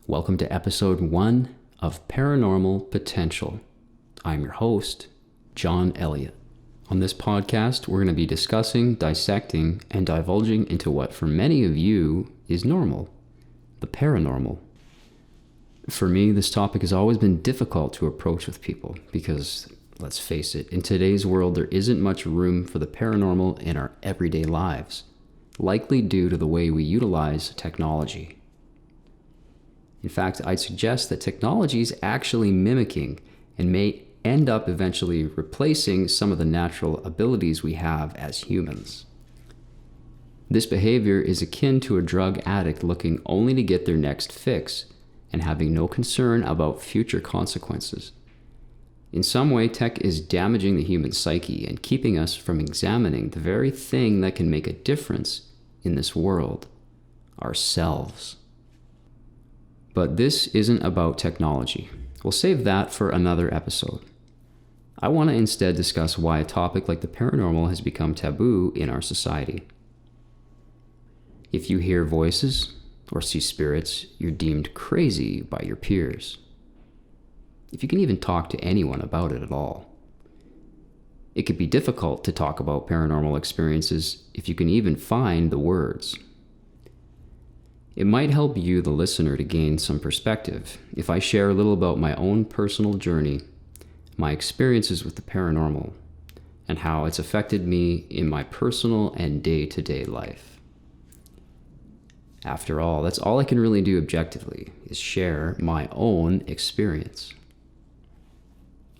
Welcome to episode 1 of Paranormal Potential. I'm your host, John Elliott. On this podcast, we're going to be discussing, dissecting, and divulging into what for many of you is normal, the paranormal. For me, this topic has always been difficult to approach with people because, let's face it, in today's world there isn't much room for the paranormal in our everyday lives, likely due to the way we utilize technology. In fact, I'd suggest that technology is actually mimicking and may end up eventually replacing some of the natural abilities we have as humans. This behavior is akin to a drug addict looking only to get their next fix and having no concern about future consequences. In some way, tech is damaging the human psyche and keeping us from examining the very thing that can make a difference in this world, ourselves. But this isn't about technology. We'll save that for another episode. I want to instead discuss why a topic like the paranormal has become taboo in our society. If you hear voices or see spirits, you're deemed crazy by your peers. If you can even talk to anyone about it at all. It could be difficult to talk about paranormal experiences if you can even find the words. It might help you, the listener, to gain some perspective if I share a little about my own personal journey, my experiences with the paranormal, and how it's affected me in my personal and day-to-day life. After all, that's all I can really do objectively, is share my own experience.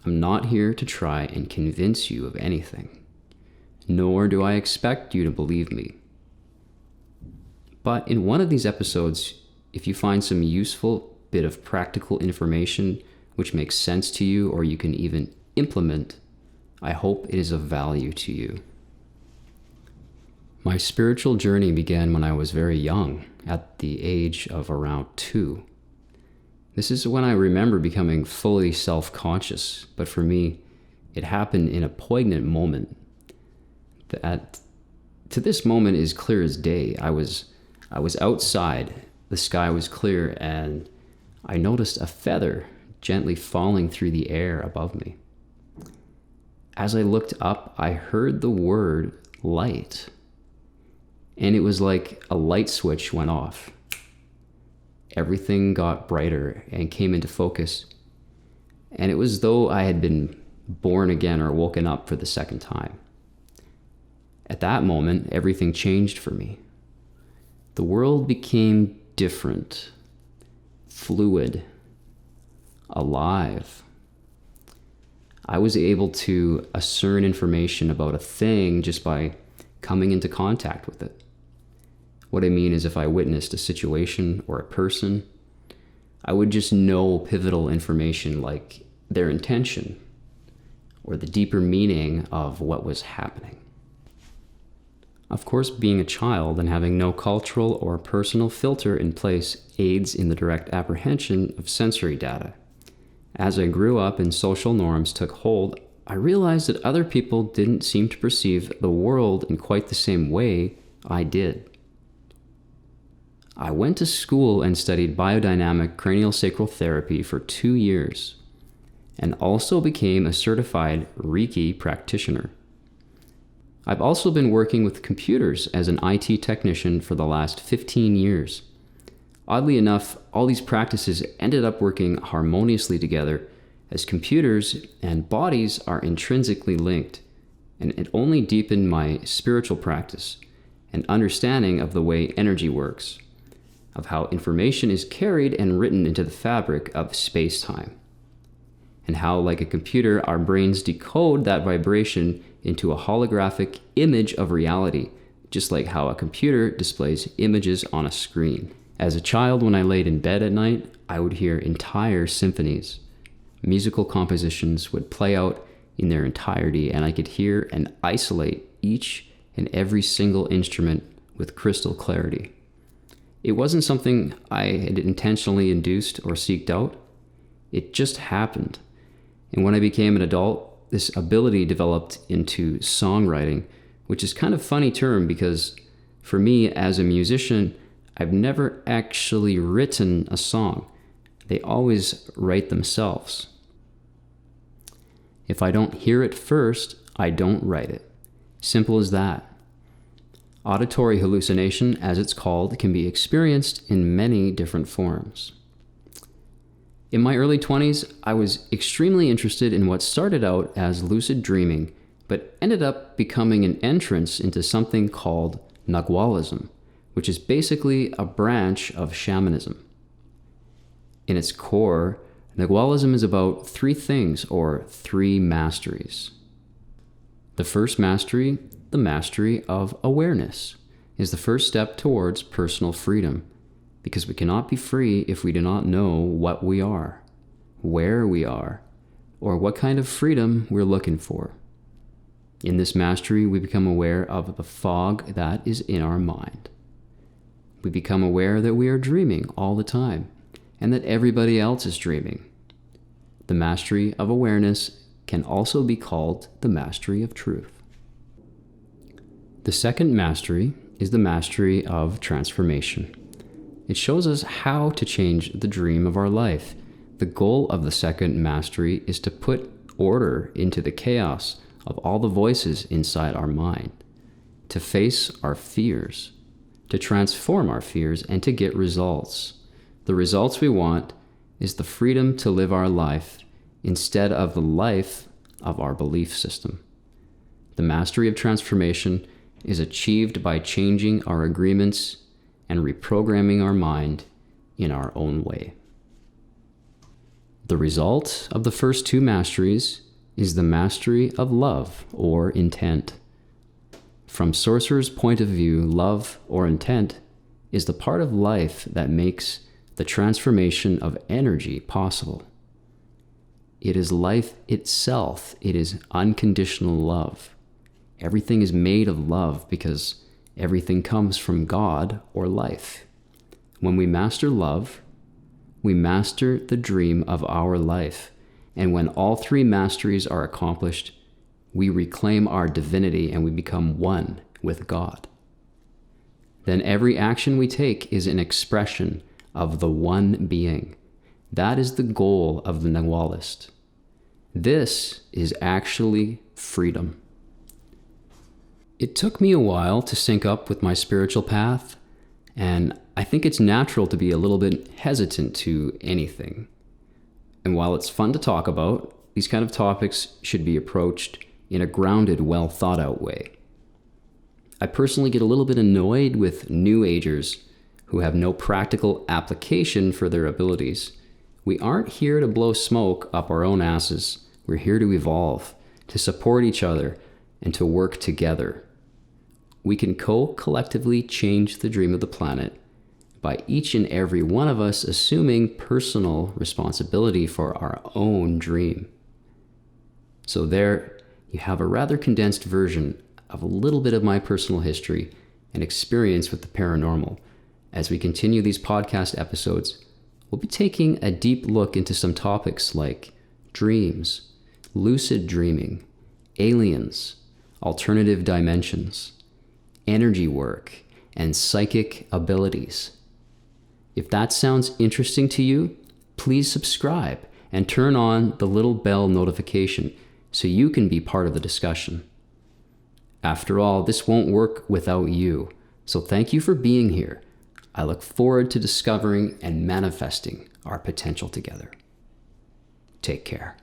I'm not here to try and convince you of anything, nor do I expect you to believe me. But in one of these episodes, if you find some useful bit of practical information which makes sense to you or you can even implement, I hope it is of value to you. My spiritual journey began when I was very young, at the age of around 2. This is when I remember becoming fully self-conscious, but for me, it happened in a poignant moment. To this moment is clear as day. I was outside, the sky was clear, and I noticed a feather gently falling through the air above me. As I looked up, I heard the word light, and it was like a light switch went off. Everything got brighter and came into focus, and it was as though I had been born again or woken up for the second time. At that moment, everything changed for me. The world became different, fluid, alive. I was able to discern information about a thing just by coming into contact with it. What I mean is if I witnessed a situation or a person, I would just know pivotal information like their intention or the deeper meaning of what was happening. Of course, being a child and having no cultural or personal filter in place aids in the direct apprehension of sensory data. As I grew up and social norms took hold, I realized that other people didn't seem to perceive the world in quite the same way I did. I went to school and studied biodynamic craniosacral therapy for 2 years, and also became a certified Reiki practitioner. I've also been working with computers as an IT technician for the last 15 years. Oddly enough, all these practices ended up working harmoniously together as computers and bodies are intrinsically linked, and it only deepened my spiritual practice and understanding of the way energy works, of how information is carried and written into the fabric of space-time, and how, like a computer, our brains decode that vibration into a holographic image of reality, just like how a computer displays images on a screen. As a child, when I laid in bed at night, I would hear entire symphonies. Musical compositions would play out in their entirety, and I could hear and isolate each and every single instrument with crystal clarity. It wasn't something I had intentionally induced or seeked out. It just happened. And when I became an adult, this ability developed into songwriting, which is kind of a funny term because for me as a musician, I've never actually written a song. They always write themselves. If I don't hear it first, I don't write it. Simple as that. Auditory hallucination, as it's called, can be experienced in many different forms. In my early 20s, I was extremely interested in what started out as lucid dreaming, but ended up becoming an entrance into something called Nagualism, which is basically a branch of shamanism. In its core, Nagualism is about three things, or three masteries. The first mastery, the mastery of awareness, is the first step towards personal freedom, because we cannot be free if we do not know what we are, where we are, or what kind of freedom we're looking for. In this mastery, we become aware of the fog that is in our mind. We become aware that we are dreaming all the time, and that everybody else is dreaming. The mastery of awareness can also be called the mastery of truth. The second mastery is the mastery of transformation. It shows us how to change the dream of our life. The goal of the second mastery is to put order into the chaos of all the voices inside our mind, to face our fears, to transform our fears, and to get results. The results we want is the freedom to live our life instead of the life of our belief system. The mastery of transformation is achieved by changing our agreements and reprogramming our mind in our own way. The result of the first two masteries is the mastery of love or intent. From Sorcerer's point of view, love or intent is the part of life that makes the transformation of energy possible. It is life itself. It is unconditional love. Everything is made of love because everything comes from God or life. When we master love, we master the dream of our life. And when all three masteries are accomplished, we reclaim our divinity and we become one with God. Then every action we take is an expression of the one being. That is the goal of the Nagualist. This is actually freedom. It took me a while to sync up with my spiritual path, and I think it's natural to be a little bit hesitant to anything. And while it's fun to talk about, these kind of topics should be approached in a grounded, well thought out way. I personally get a little bit annoyed with New Agers who have no practical application for their abilities. We aren't here to blow smoke up our own asses. We're here to evolve, to support each other, and to work together. We can collectively change the dream of the planet by each and every one of us assuming personal responsibility for our own dream. So there you have a rather condensed version of a little bit of my personal history and experience with the paranormal. As we continue these podcast episodes, we'll be taking a deep look into some topics like dreams, lucid dreaming, aliens, alternative dimensions, energy work, and psychic abilities. If that sounds interesting to you, please subscribe and turn on the little bell notification so you can be part of the discussion. After all, this won't work without you, so thank you for being here. I look forward to discovering and manifesting our potential together. Take care.